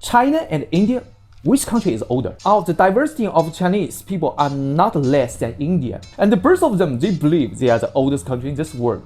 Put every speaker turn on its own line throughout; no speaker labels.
China and India, which country is older? The diversity of Chinese people are not less than India, and both of them, they believe they are the oldest country in this world.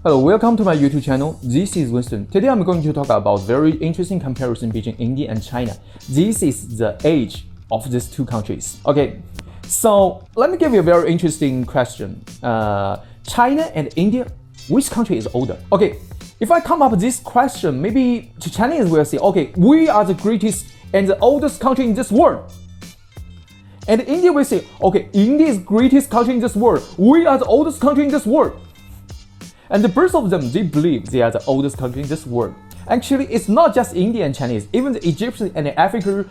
Hello, welcome to my YouTube channel. This is Winston. Today I'm going to talk about very interesting comparison between India and China. This is the age of these two countries. Okay, so let me give you a very interesting question. China and India, which country is older? Okay, if I come up with this question, maybe the Chinese will say, okay, we are the greatest and the oldest country in this world. And India will say, okay, India is the greatest country in this world. We are the oldest country in this world. And both of them, they believe they are the oldest country in this world. Actually, it's not just India and Chinese. Even the Egyptians and the Africa,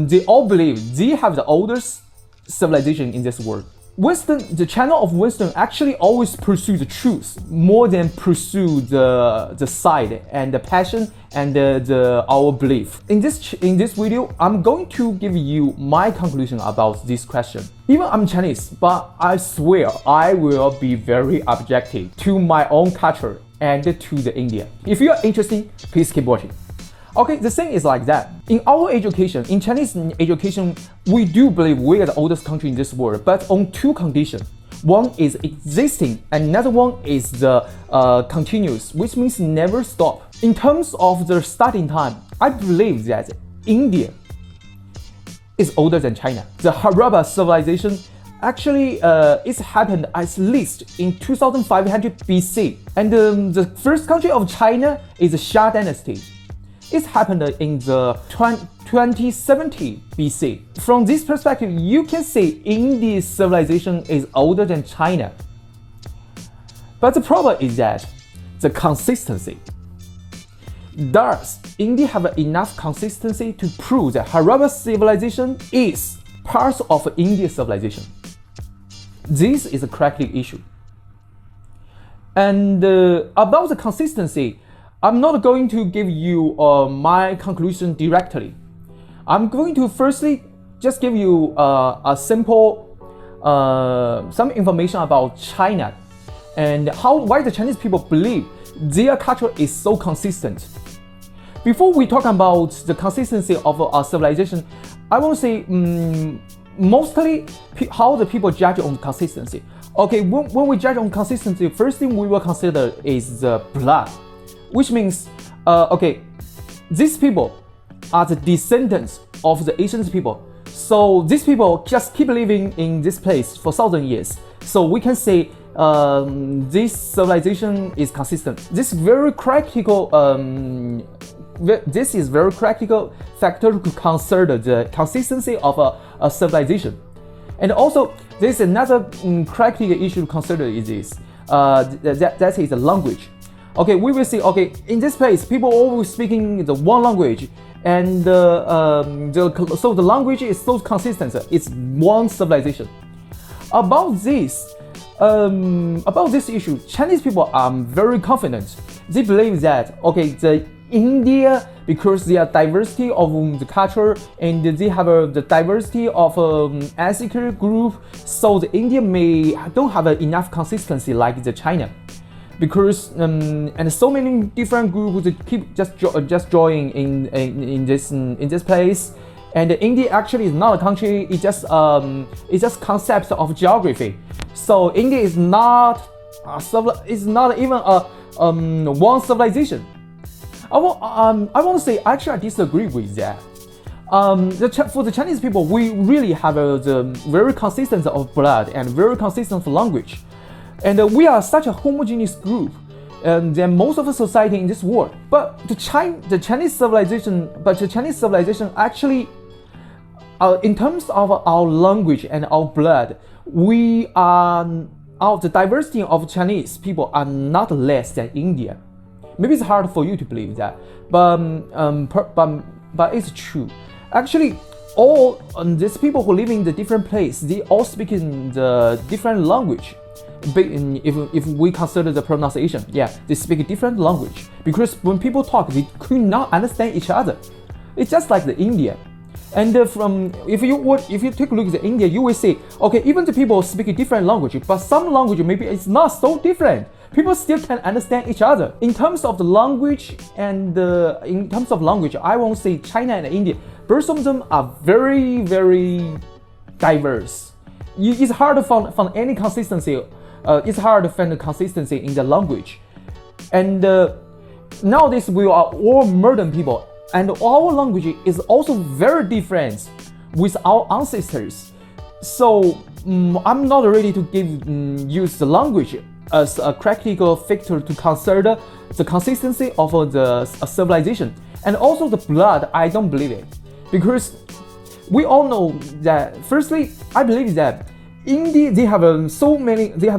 they all believe they have the oldest civilization in this world. Winston, the channel of Winston actually always pursue the truth more than pursue the side and the passion and our belief. In this video, I'm going to give you my conclusion about this question. Even I'm Chinese, but I swear I will be very objective to my own culture and to the India. If you are interested, please keep watching. Okay, the thing is like that. In our education, in Chinese education, we do believe we are the oldest country in this world, but on two conditions. One is existing, and another one is the continuous, which means never stop. In terms of the starting time, I believe that India is older than China. The Harappa civilization actually it happened at least in 2500 BC, and the first country of China is the Xia dynasty. It happened in the 2070 BC. From this perspective, you can say India's civilization is older than China. But the problem is that the consistency. Does India have enough consistency to prove that Harappa civilization is part of India's civilization? This is a critical issue. And about the consistency, I'm not going to give you my conclusion directly. I'm going to firstly just give you a simple some information about China and why the Chinese people believe their culture is so consistent. Before we talk about the consistency of our civilization, I want to say mostly how the people judge on consistency. Okay, when we judge on consistency, first thing we will consider is the blood. Which means, okay, these people are the descendants of the Asian people. So these people just keep living in this place for 1,000 years. So we can say this civilization is consistent. This is very critical factor to consider the consistency of a civilization. And also, there's another critical issue to consider is this. That is the language. Okay, we will see, okay, in this place, people always speaking the one language, and so the language is so consistent, it's one civilization. About this issue, Chinese people are very confident. They believe that, okay, the India, because they are diversity of the culture and they have the diversity of ethnic group, so the India don't have enough consistency like the China. Because and so many different groups keep just joining in this place, and India actually is not a country. It's just concepts of geography. So India is not even a one civilization. I want to say actually I disagree with that. For the Chinese people, we really have the very consistent of blood and very consistent language. And we are such a homogeneous group than most of the society in this world. But the Chinese civilization actually, in terms of our language and our blood, the diversity of Chinese people are not less than India. Maybe it's hard for you to believe that, but it's true. Actually, all these people who live in the different place, they all speak in the different language. If we consider the pronunciation, yeah, they speak a different language because when people talk, they could not understand each other. It's just like the India. And if you take a look at India, you will see, okay, even the people speak a different language, but some language maybe it's not so different. People still can understand each other. In terms of the language I won't say China and India. Both of them are very, very diverse. It's hard to find any consistency. It's hard to find the consistency in the language. And nowadays we are all modern people, and our language is also very different with our ancestors. So I'm not ready to use the language as a critical factor to consider the consistency of the civilization. And also the blood, I don't believe it, because we all know that. Firstly, I believe that India, they have a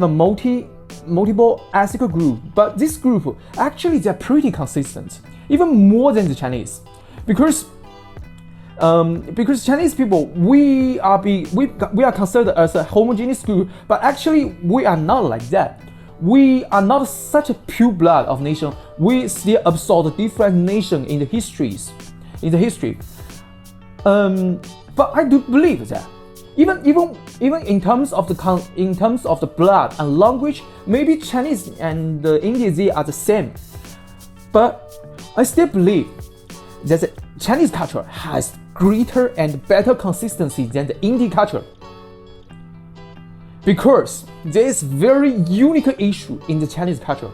multiple ethnic group, but this group actually they're pretty consistent, even more than the Chinese, because Chinese people we are considered as a homogeneous group, but actually we are not like that. We are not such a pure blood of nation. We still absorb different nation in the history. But I do believe that even in terms of the blood and language, maybe Chinese and India, they are the same. But I still believe that the Chinese culture has greater and better consistency than the Indian culture, because there is very unique issue in the Chinese culture.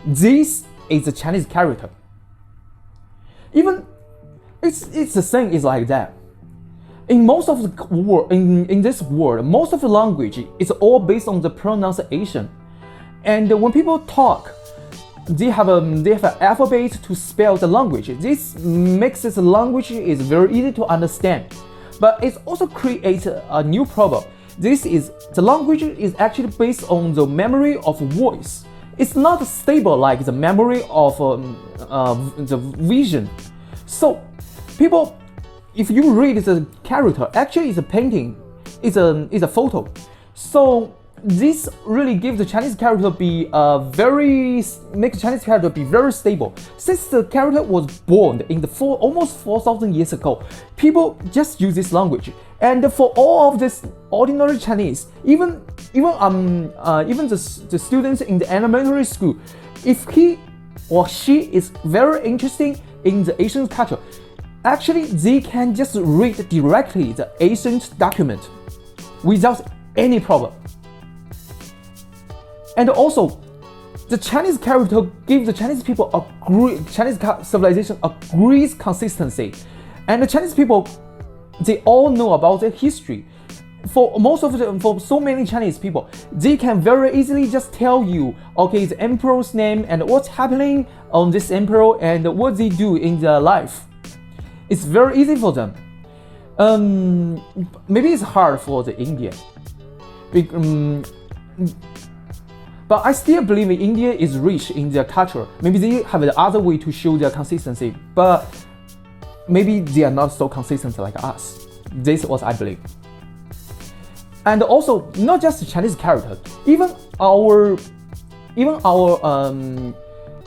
This is the Chinese character. Even it's the thing is like that. In most of the world, in this world, most of the language is all based on the pronunciation. And when people talk, they have an alphabet to spell the language. This makes this language is very easy to understand, but it also creates a new problem. The language is actually based on the memory of voice. It's not stable like the memory of the vision. So people, if you read the character, actually it's a painting, it's a photo. So this really gives the Chinese character make the Chinese character be very stable. Since the character was born in almost 4,000 years ago, people just use this language. And for all of this ordinary Chinese, even the students in the elementary school, if he or she is very interested in the Asian culture, actually they can just read directly the ancient document without any problem. And also, the Chinese character gives the Chinese people Chinese civilization a great consistency. And the Chinese people, they all know about their history. For so many Chinese people, they can very easily just tell you, okay, the emperor's name and what's happening on this emperor and what they do in their life. It's very easy for them. Maybe it's hard for the Indian. But I still believe India is rich in their culture. Maybe they have the other way to show their consistency, but maybe they are not so consistent like us. This is what I believe. And also, not just the Chinese character, even our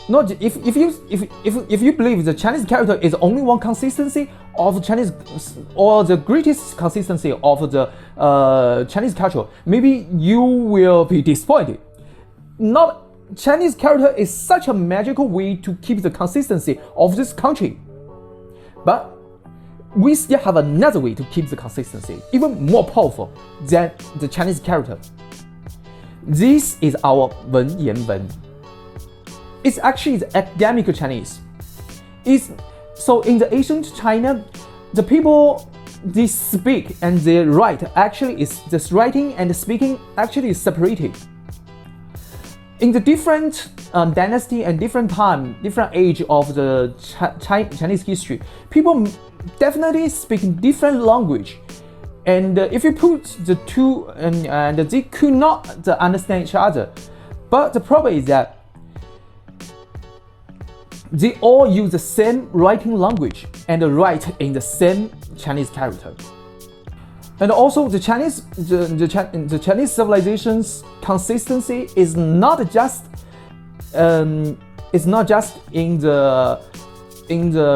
not if you believe the Chinese character is only one consistency of Chinese, or the greatest consistency of the Chinese culture, maybe you will be disappointed. Not Chinese character is such a magical way to keep the consistency of this country, but we still have another way to keep the consistency, even more powerful than the Chinese character. This is our Wen Yan Wen. It's actually the academic Chinese. So in the ancient China, the people, they speak and they write. Actually, is this writing and speaking actually is separated. In the different dynasty and different time, different age of the Chinese history, people definitely speak different language. And if you put the two, and they could not understand each other. But the problem is that they all use the same writing language and write in the same Chinese character. And also, the Chinese civilization's consistency is not just in the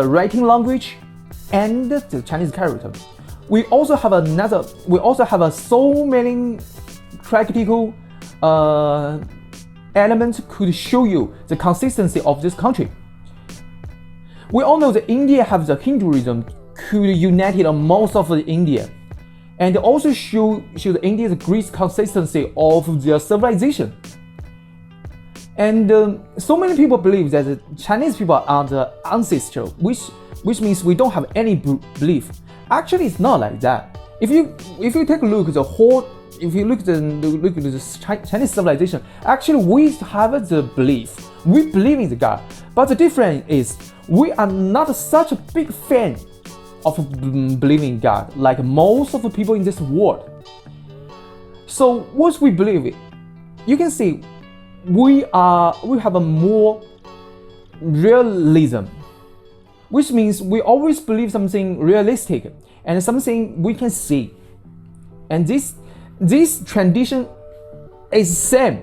writing language, and the Chinese character. We also have so many practical elements could show you the consistency of this country. We all know that India has the Hinduism could unite most of the India, and also show India's great consistency of their civilization. And so many people believe that the Chinese people are the ancestral, which means we don't have any belief. Actually, it's not like that. If you take a look at the whole, if you look at the Chinese civilization, actually we have the belief. We believe in the God, but the difference is we are not such a big fan of believing in God like most of the people in this world. So what we believe, you can see we have a more realism, which means we always believe something realistic and something we can see. And this tradition is same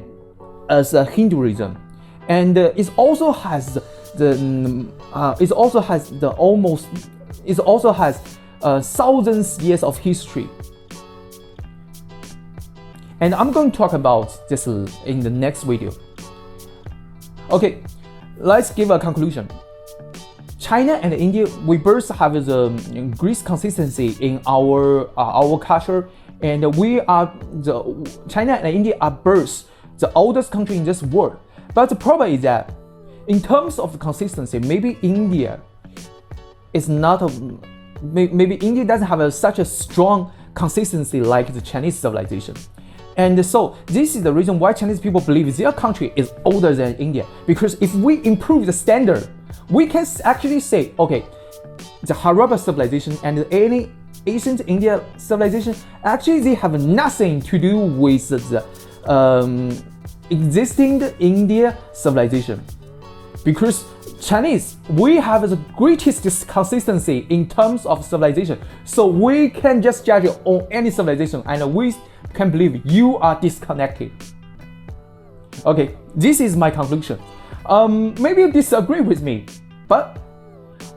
as Hinduism, and it also has thousands years of history. And I'm going to talk about this in the next video. Okay, let's give a conclusion. China and India, we both have the great consistency in our culture, and China and India are both the oldest country in this world. But the problem is that in terms of consistency, maybe India doesn't have such a strong consistency like the Chinese civilization. And so this is the reason why Chinese people believe their country is older than India. Because if we improve the standard, we can actually say, okay, the Harappa civilization and any ancient India civilization, actually they have nothing to do with the existing India civilization. Because Chinese, we have the greatest consistency in terms of civilization. So we can just judge on any civilization and we can believe you are disconnected. Okay, this is my conclusion. Maybe you disagree with me, but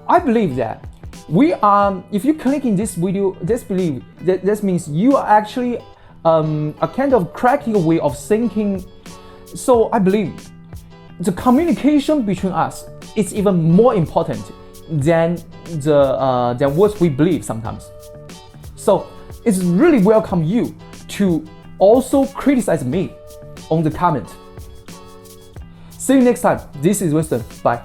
I believe that if you click in this video, this means you are actually a kind of critical way of thinking. So I believe the communication between us is even more important than what we believe sometimes. So it's really welcome you to also criticize me on the comment. See you next time. This is Winston. Bye.